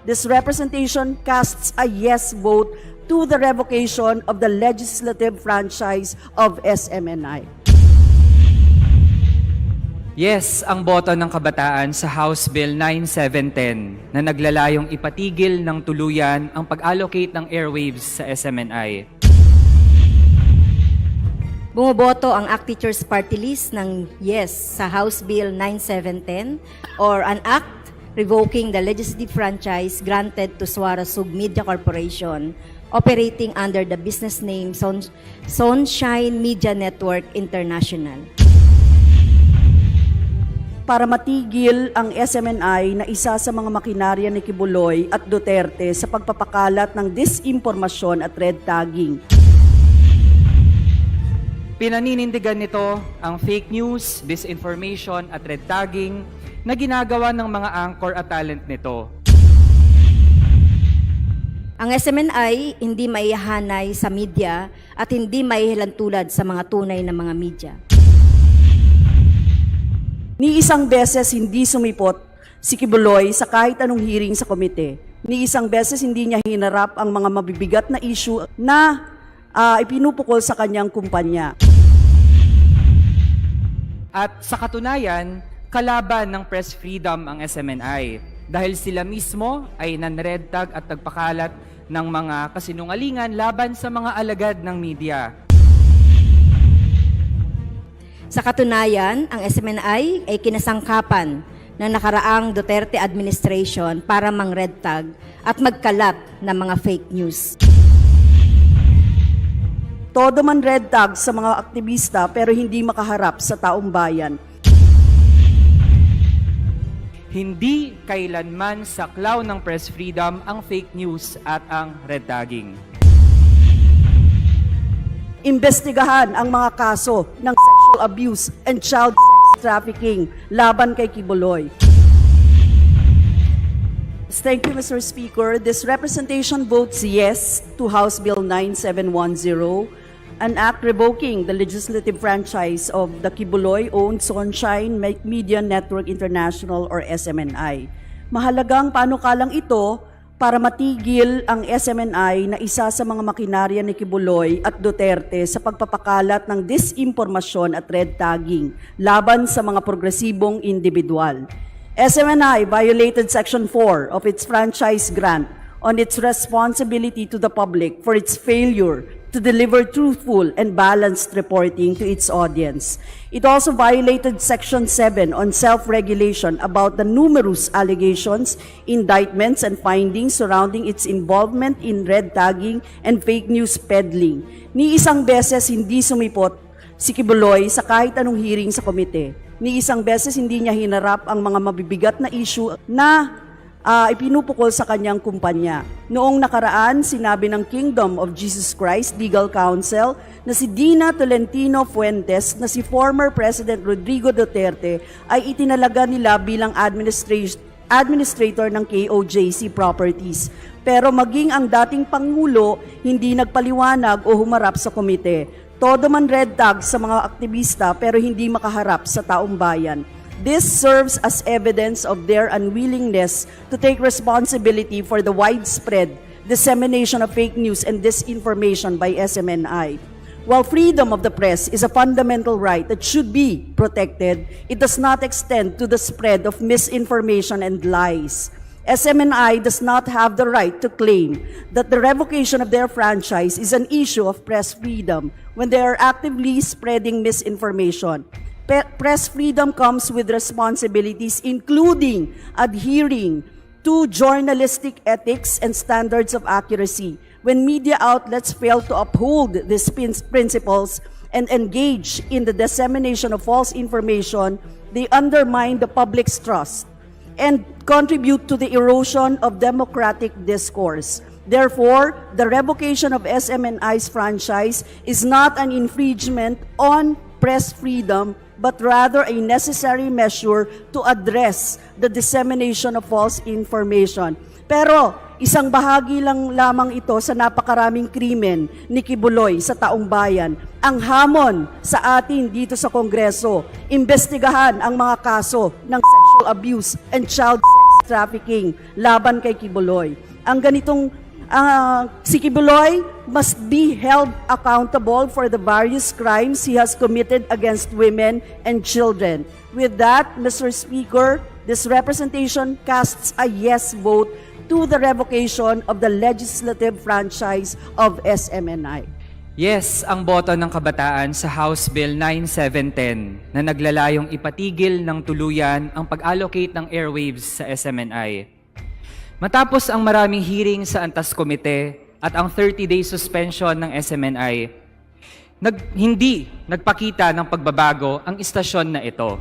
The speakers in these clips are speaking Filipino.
this representation casts a yes vote to the revocation of the legislative franchise of SMNI. Yes, ang boto ng kabataan sa House Bill 9710 na naglalayong ipatigil ng tuluyan ang pag-allocate ng airwaves sa SMNI. Bumoboto ang ACT Teachers Party List ng yes sa House Bill 9710 or an act revoking the legislative franchise granted to Suara Sug Media Corporation operating under the business name Sunshine Media Network International. Para matigil ang SMNI na isa sa mga makinarya ni Kibuloy at Duterte sa pagpapakalat ng disinformasyon at red tagging. Pinaninindigan nito ang fake news, disinformation at red tagging na ginagawa ng mga anchor at talent nito. Ang SMNI hindi maihahanay sa media at hindi maihilantulad sa mga tunay na mga media. Ni isang beses hindi sumipot si Kibuloy sa kahit anong hearing sa komite. Ni isang beses hindi niya hinarap ang mga mabibigat na issue na ipinupukol sa kanyang kumpanya. At sa katunayan, kalaban ng press freedom ang SMNI dahil sila mismo ay nan-red tag at nagpakalat ng mga kasinungalingan laban sa mga alagad ng media. Sa katunayan, ang SMNI ay kinasangkapan ng nakaraang Duterte administration para mang-red tag at magkalat ng mga fake news. Todo man red tag sa mga aktivista pero hindi makaharap sa taong bayan. Hindi kailanman saklaw ng press freedom ang fake news at ang red tagging. Imbestigahan ang mga kaso ng sexual abuse and child sex trafficking laban kay Kibuloy. Thank you, Mr. Speaker. This representation votes yes to House Bill 9710, an act revoking the legislative franchise of the Kibuloy-owned Sunshine Media Network International or SMNI. Mahalagang panukalang ito para matigil ang SMNI na isa sa mga makinarya ni Kibuloy at Duterte sa pagpapakalat ng disinformasyon at red tagging laban sa mga progresibong individual. SMNI violated Section 4 of its franchise grant on its responsibility to the public for its failure to deliver truthful and balanced reporting to its audience. It also violated Section 7 on self-regulation about the numerous allegations, indictments, and findings surrounding its involvement in red tagging and fake news peddling. Ni isang beses hindi sumipot si Kibuloy sa kahit anong hearing sa komite. Ni isang beses hindi niya hinarap ang mga mabibigat na issue na ipinupukol sa kanyang kumpanya. Noong nakaraan, sinabi ng Kingdom of Jesus Christ Legal Counsel na si Dina Tolentino Fuentes na si former President Rodrigo Duterte ay itinalaga nila bilang administrator ng KOJC Properties. Pero maging ang dating Pangulo hindi nagpaliwanag o humarap sa komite. Todo man red tag sa mga aktivista pero hindi makaharap sa taong bayan. This serves as evidence of their unwillingness to take responsibility for the widespread dissemination of fake news and disinformation by SMNI. While freedom of the press is a fundamental right that should be protected, it does not extend to the spread of misinformation and lies. SMNI does not have the right to claim that the revocation of their franchise is an issue of press freedom when they are actively spreading misinformation. Press freedom comes with responsibilities including adhering to journalistic ethics and standards of accuracy. When media outlets fail to uphold these principles and engage in the dissemination of false information, they undermine the public's trust and contribute to the erosion of democratic discourse. Therefore, the revocation of SMNI's franchise is not an infringement on press freedom, but rather a necessary measure to address the dissemination of false information. Pero isang bahagi lang lamang ito sa napakaraming krimen ni Kibuloy sa taong bayan. Ang hamon sa atin dito sa Kongreso, imbestigahan ang mga kaso ng sexual abuse and child sex trafficking laban kay Kibuloy. Ang ganitong si Kibuloy must be held accountable for the various crimes he has committed against women and children. With that, Mr. Speaker, this representation casts a yes vote to the revocation of the legislative franchise of SMNI. Yes, ang boto ng kabataan sa House Bill 9710 na naglalayong ipatigil ng tuluyan ang pag-allocate ng airwaves sa SMNI. Matapos ang maraming hearing sa Antas Komite at ang 30-day suspension ng SMNI, hindi nagpakita ng pagbabago ang istasyon na ito.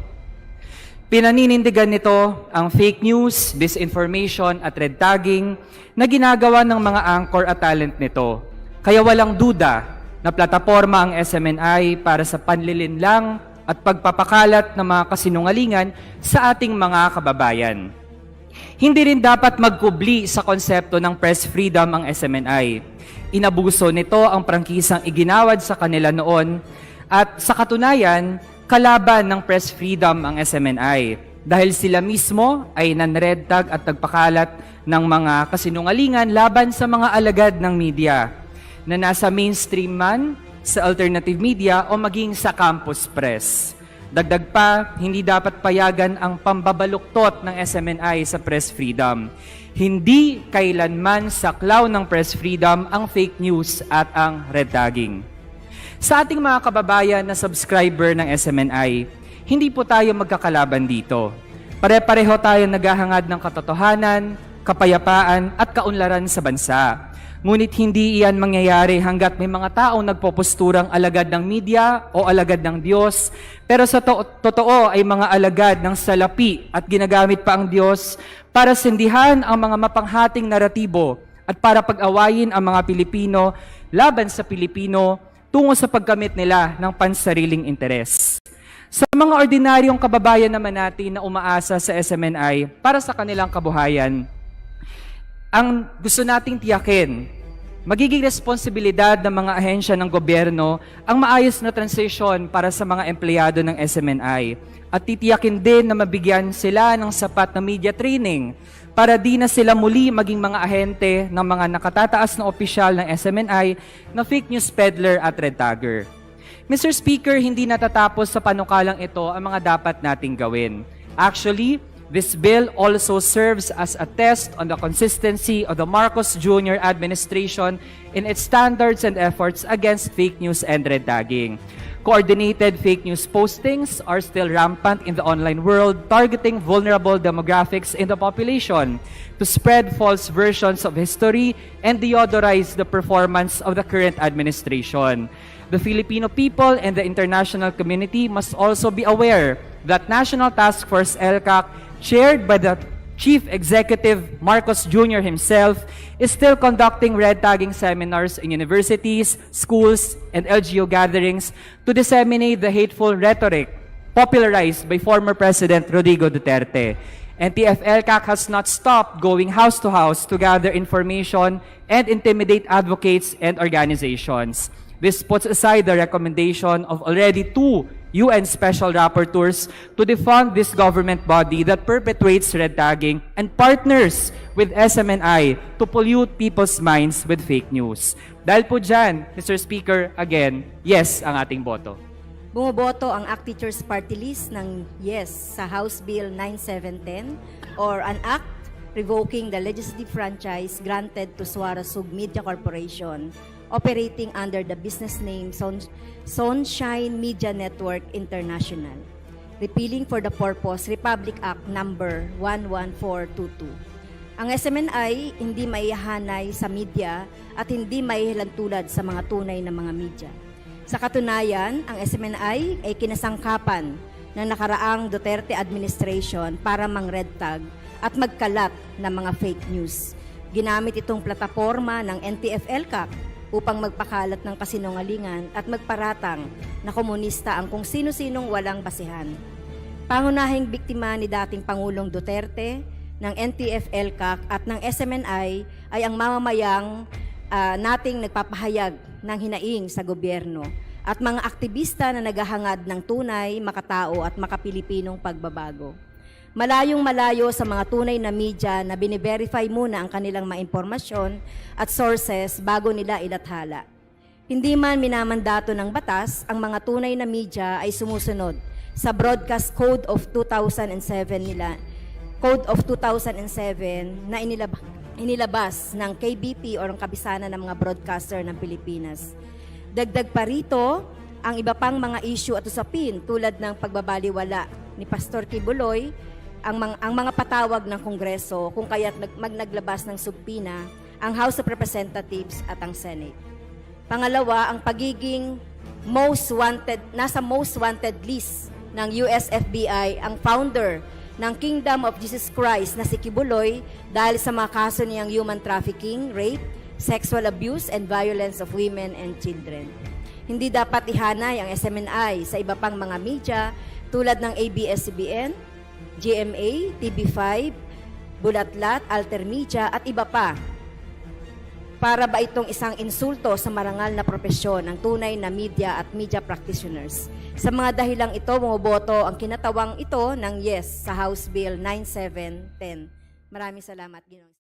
Pinaninindigan nito ang fake news, disinformation at red tagging na ginagawa ng mga anchor at talent nito. Kaya walang duda na plataporma ang SMNI para sa panlilinlang at pagpapakalat ng mga kasinungalingan sa ating mga kababayan. Hindi rin dapat magkubli sa konsepto ng press freedom ang SMNI. Inabuso nito ang prangkisang iginawad sa kanila noon at sa katunayan, kalaban ng press freedom ang SMNI dahil sila mismo ay nanred tag at nagpakalat ng mga kasinungalingan laban sa mga alagad ng media na nasa mainstream man, sa alternative media o maging sa campus press. Dagdag pa, hindi dapat payagan ang pambabaluktot ng SMNI sa press freedom. Hindi kailanman saklaw ng press freedom ang fake news at ang red tagging. Sa ating mga kababayan na subscriber ng SMNI, hindi po tayo magkakalaban dito. Pare-pareho tayo naghahangad ng katotohanan, kapayapaan at kaunlaran sa bansa. Ngunit hindi iyan mangyayari hanggat may mga taong nagpoposturang alagad ng media o alagad ng Diyos, pero sa totoo ay mga alagad ng salapi at ginagamit pa ang Diyos para sindihan ang mga mapanghating naratibo at para pag-awayin ang mga Pilipino laban sa Pilipino tungo sa pagkamit nila ng pansariling interes. Sa mga ordinaryong kababayan naman natin na umaasa sa SMNI para sa kanilang kabuhayan, ang gusto nating tiyakin, magiging responsibilidad ng mga ahensya ng gobyerno ang maayos na transition para sa mga empleyado ng SMNI at titiyakin din na mabigyan sila ng sapat na media training para di na sila muli maging mga ahente ng mga nakatataas na opisyal ng SMNI na fake news peddler at red tagger. Mr. Speaker, hindi natatapos sa panukalang ito ang mga dapat nating gawin. Actually, this bill also serves as a test on the consistency of the Marcos Jr. administration in its standards and efforts against fake news and red tagging. Coordinated fake news postings are still rampant in the online world, targeting vulnerable demographics in the population to spread false versions of history and deodorize the performance of the current administration. The Filipino people and the international community must also be aware that National Task Force LCAC, chaired by the Chief Executive Marcos Jr. himself, is still conducting red tagging seminars in universities, schools, and LGU gatherings to disseminate the hateful rhetoric popularized by former President Rodrigo Duterte. NTF-ELCAC has not stopped going house to house to gather information and intimidate advocates and organizations. This puts aside the recommendation of already 2 UN Special Rapporteurs to defund this government body that perpetuates red tagging and partners with SMNI to pollute people's minds with fake news. Dahil po dyan, Mr. Speaker, again, yes ang ating boto. Bumoboto ang ACT Teachers Party List ng yes sa House Bill 9710 or an act revoking the legislative franchise granted to Suara Sug Media Corporation operating under the business name Sunshine Media Network International, repealing for the purpose Republic Act number 11422. Ang SMNI hindi maihahanay sa media at hindi maihilantulad sa mga tunay na mga media. Sa katunayan, ang SMNI ay kinasangkapan ng nakaraang Duterte administration para mang-red tag at magkalat ng mga fake news. Ginamit itong plataforma ng NTF-ELCAC upang magpakalat ng kasinungalingan at magparatang na komunista ang kung sino-sinong walang basihan. Pangunahing biktima ni dating Pangulong Duterte, ng NTF-ELCAC at ng SMNI ay ang mamamayang nating nagpapahayag ng hinaing sa gobyerno at mga aktivista na naghahangad ng tunay, makatao at makapilipinong pagbabago. Malayong-malayo sa mga tunay na media na bine-verify muna ang kanilang mga impormasyon at sources bago nila ilathala. Hindi man minamandato ng batas, ang mga tunay na media ay sumusunod sa Broadcast Code of 2007 na inilabas ng KBP o ng Kabisanan ng mga Broadcaster ng Pilipinas. Dagdag pa rito, ang iba pang mga issue at usapin tulad ng pagbabaliwala ni Pastor Kibuloy, ang mga patawag ng Kongreso kung kaya't naglabas ng subpina ang House of Representatives at ang Senate. Pangalawa, ang pagiging nasa most wanted list ng US FBI ang founder ng Kingdom of Jesus Christ na si Kibuloy dahil sa mga kaso niyang human trafficking, rape, sexual abuse, and violence of women and children. Hindi dapat ihanay ang SMNI sa iba pang mga media tulad ng ABS-CBN, GMA, TV5, Bulatlat, Altermedia at iba pa. Para ba itong isang insulto sa marangal na propesyon ng tunay na media at media practitioners? Sa mga dahilang ito, bumoboto ang kinatawang ito ng yes sa House Bill 9710. Maraming salamat, Ginoong.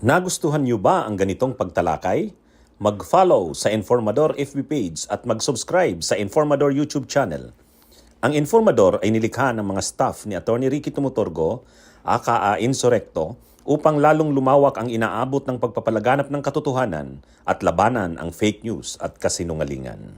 Nagustuhan niyo ba ang ganitong pagtalakay? Mag-follow sa Informador FB page at mag-subscribe sa Informador YouTube channel. Ang Informador ay nilikha ng mga staff ni Atty. Ricky Tumutorgo, aka Insurrecto, upang lalong lumawak ang inaabot ng pagpapalaganap ng katotohanan at labanan ang fake news at kasinungalingan.